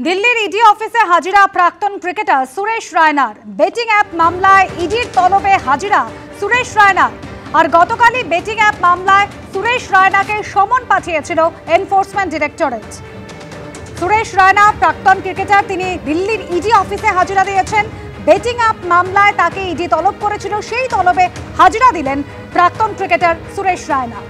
দিল্লির ইডি অফিসে হাজিরা প্রাক্তন ক্রিকেটার সুরেশ রায়নার। বেটিং অ্যাপ মামলায় ইডির তলবে হাজিরা সুরেশ রায়নার। আর গতকালই বেটিং অ্যাপ মামলায় সুরেশ রায়নাকে সমন পাঠিয়েছিল এনফোর্সমেন্ট ডিরেক্টরেট। সুরেশ রায়না প্রাক্তন ক্রিকেটার, তিনি দিল্লির ইডি অফিসে হাজিরা দিয়েছেন। বেটিং অ্যাপ মামলায় তাকে ইডি তলব করেছিল, সেই তলবে হাজিরা দিলেন প্রাক্তন ক্রিকেটার সুরেশ রায়না।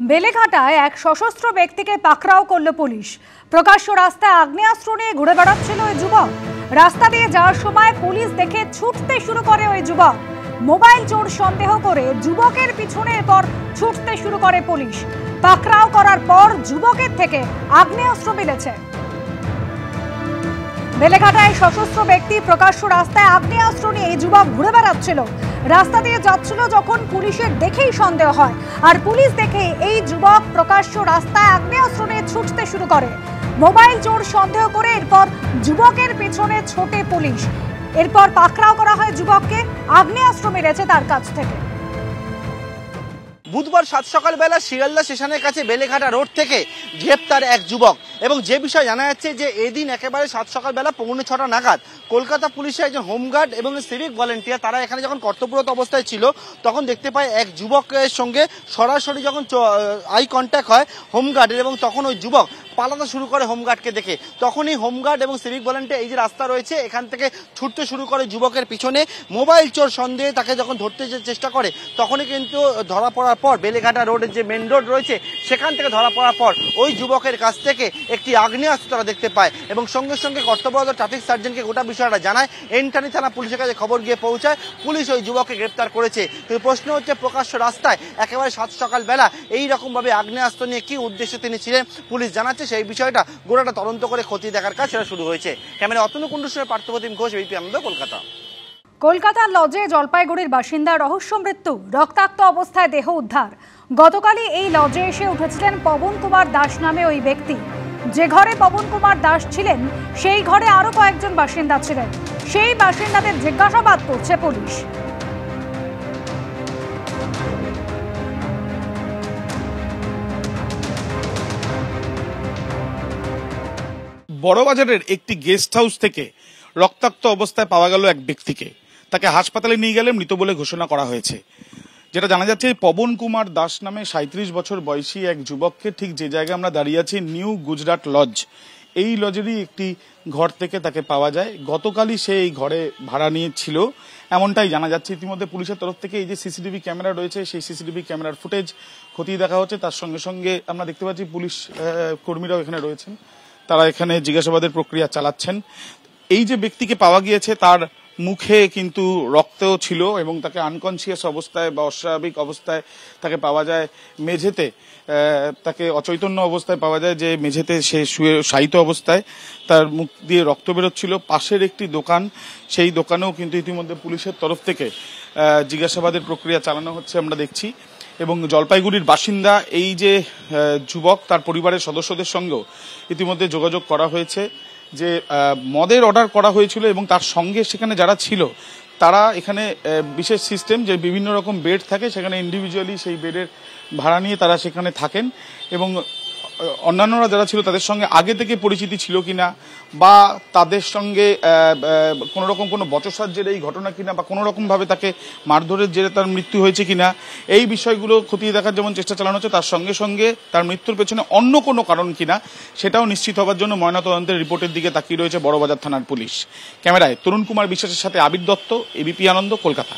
বেলেঘাটায় এক সশস্ত্র ব্যক্তিকে পাকড়াও করল পুলিশ। প্রকাশ্য রাস্তায় আগ্নেয়াস্ত্র নিয়ে ঘুরে বেড়াচ্ছিল ওই যুবক। রাস্তা দিয়ে যাওয়ার সময় পুলিশ দেখে ছুটতে শুরু করে ওই যুবক। মোবাইল চোর সন্দেহ করে যুবকের পিছনে এরপর ছুটতে শুরু করে পুলিশ। পাকড়াও করার পর যুবকের থেকে আগ্নেয়াস্ত্র মিলেছে। বেলেঘাটায় সশস্ত্র ব্যক্তি প্রকাশ্য রাস্তায় আগ্নেয়াস্ত্র নিয়ে এই যুবক ঘুরে বেড়াচ্ছিল। রাস্তা দিয়ে যাচ্ছিল যখন পুলিশের দেখেই সন্দেহ হয়, আর পুলিশ দেখে এই যুবক প্রকাশ্য রাস্তায় আগ্নেয়াস্ত্র নিয়ে ছুটতে শুরু করে। মোবাইল চোর সন্দেহ করে এরপর যুবকের পেছনে ছোটে পুলিশ। এরপর পাকড়াও করা হয় যুবককে। আগ্নেয়াস্ত্র মিলেছে তার কাছ থেকে। বুধবার সাত সকালবেলা শিয়ালদা স্টেশনের কাছে বেলেঘাটা রোড থেকে গ্রেপ্তার এক যুবক। এবং যে বিষয় জানা যাচ্ছে যে এদিন একেবারে সাত সকালবেলা 6:45 নাগাদ কলকাতা পুলিশের একজন হোমগার্ড এবং সিভিক ভলেন্টিয়ার তারা এখানে যখন কর্তব্যরত অবস্থায় ছিল তখন দেখতে পায় এক যুবকের সঙ্গে সরাসরি যখন আই কন্ট্যাক্ট হয় হোমগার্ডের, এবং তখন ওই যুবক পালাতে শুরু করে হোমগার্ডকে দেখে। তখনই হোমগার্ড এবং সিভিক ভলেন্টিয়ার এই যে রাস্তা রয়েছে এখান থেকে ছুটতে শুরু করে যুবকের পিছনে। মোবাইল চোর সন্দেহে তাকে যখন ধরতে চেষ্টা করে তখনই কিন্তু ধরা পড়ার পর বেলেঘাটা রোডের যে মেন রোড রয়েছে সেখান থেকে ধরা পড়ার পর ওই যুবকের কাছ থেকে একটি আগ্নেয়াস্ত্র তারা দেখতে পায় এবং সঙ্গে সঙ্গে কর্তব্যরত ট্রাফিক সার্জেন্টকে গোটা বিষয়টা জানায়। এনটানি থানা পুলিশের কাছে খবর গিয়ে পৌঁছায়। পুলিশ ওই যুবককে গ্রেপ্তার করেছে। কিন্তু প্রশ্ন হচ্ছে প্রকাশ্য রাস্তায় একেবারে সাত সকালবেলা এইরকমভাবে আগ্নেয়াস্ত্র নিয়ে কি উদ্দেশ্যে তিনি ছিলেন পুলিশ জানাচ্ছে। সেই বিষয়টা গোটাটা তদন্ত করে খতিয়ে দেখার কাজ সেটা শুরু হয়েছে। ক্যামেরা অতনু কুণ্ডুর সঙ্গে পার্থপ্রতিম ঘোষ, এবিপি আনন্দ, কলকাতা। কলকাতার লজে জলপাইগুড়ির বাসিন্দা রহস্য মৃত্যু, রক্তাক্ত অবস্থায় দেহ উদ্ধার। গতকালই এই লজে এসে উঠেছিলেন পবন কুমার দাস নামে ওই ব্যক্তি। যে ঘরে পবন কুমার দাস ছিলেন সেই ঘরে আরো কয়েকজন বাসিন্দা ছিলেন। সেই বাসিন্দাদের জিজ্ঞাসাবাদ করছে পুলিশ। বড়বাজারের একটি গেস্ট হাউস থেকে রক্তাক্ত অবস্থায় পাওয়া গেল এক ব্যক্তিকে। তাকে হাসপাতালে নিয়ে গেলে মৃত বলে ঘোষণা করা হয়েছে। যেটা জানা যাচ্ছে পবন কুমার দাস নামে 37 বছর বয়সী এক যুবককে ঠিক যে জায়গায় আমরা দাঁড়িয়ে আছি নিউ গুজরাট লজ, এই লজেরই একটি ঘর থেকে তাকে পাওয়া যায়। গতকালই সে এই ঘরে ভাড়া নিয়েছিল এমনটাই জানা যাচ্ছে। ইতিমধ্যে পুলিশের তরফ থেকে এই যে সিসিটিভি ক্যামেরা রয়েছে সেই সিসিটিভি ক্যামেরার ফুটেজ খতিয়ে দেখা হচ্ছে। তার সঙ্গে সঙ্গে আমরা দেখতে পাচ্ছি পুলিশ কর্মীরাও এখানে রয়েছেন, তারা এখানে জিজ্ঞাসাবাদের প্রক্রিয়া চালাচ্ছেন। এই যে ব্যক্তিকে পাওয়া গিয়েছে তার মুখে কিন্তু রক্তও ছিল এবং তাকে আনকনসিয়াস অবস্থায় বা অস্বাভাবিক অবস্থায় তাকে পাওয়া যায় মেঝেতে। তাকে অচৈতন্য অবস্থায় পাওয়া যায়, যে মেঝেতে সে শুয়ে শায়িত অবস্থায়, তার মুখ দিয়ে রক্ত বেরোচ্ছিল। পাশের একটি দোকান, সেই দোকানেও কিন্তু ইতিমধ্যে পুলিশের তরফ থেকে জিজ্ঞাসাবাদের প্রক্রিয়া চালানো হচ্ছে আমরা দেখছি। এবং জলপাইগুড়ির বাসিন্দা এই যে যুবক, তার পরিবারের সদস্যদের সঙ্গেও ইতিমধ্যে যোগাযোগ করা হয়েছে। যে মদের অর্ডার করা হয়েছিল এবং তার সঙ্গে সেখানে যারা ছিল তারা এখানে বিশেষ সিস্টেম যে বিভিন্ন রকম বেড থাকে, সেখানে ইন্ডিভিজুয়ালি সেই বেডের ভাড়া নিয়ে তারা সেখানে থাকেন। এবং অন্যান্যরা যারা ছিল তাদের সঙ্গে আগে থেকে পরিচিতি ছিল কিনা, বা তাদের সঙ্গে কোনো রকম কোনো বচসার এই ঘটনা কিনা, বা কোনো রকম ভাবে তাকে মারধরের জেরে তার মৃত্যু হয়েছে কিনা, এই বিষয়গুলো খতিয়ে দেখার যেমন চেষ্টা চালানো হচ্ছে, তার সঙ্গে সঙ্গে তার মৃত্যুর পেছনে অন্য কোনো কারণ কিনা সেটাও নিশ্চিত হওয়ার জন্য ময়নাতদন্তের রিপোর্টের দিকে তাকিয়ে রয়েছে বড়বাজার থানার পুলিশ। ক্যামেরায় তরুণ কুমার বিশ্বাসের সাথে আবির দত্ত, এবিপি আনন্দ, কলকাতা।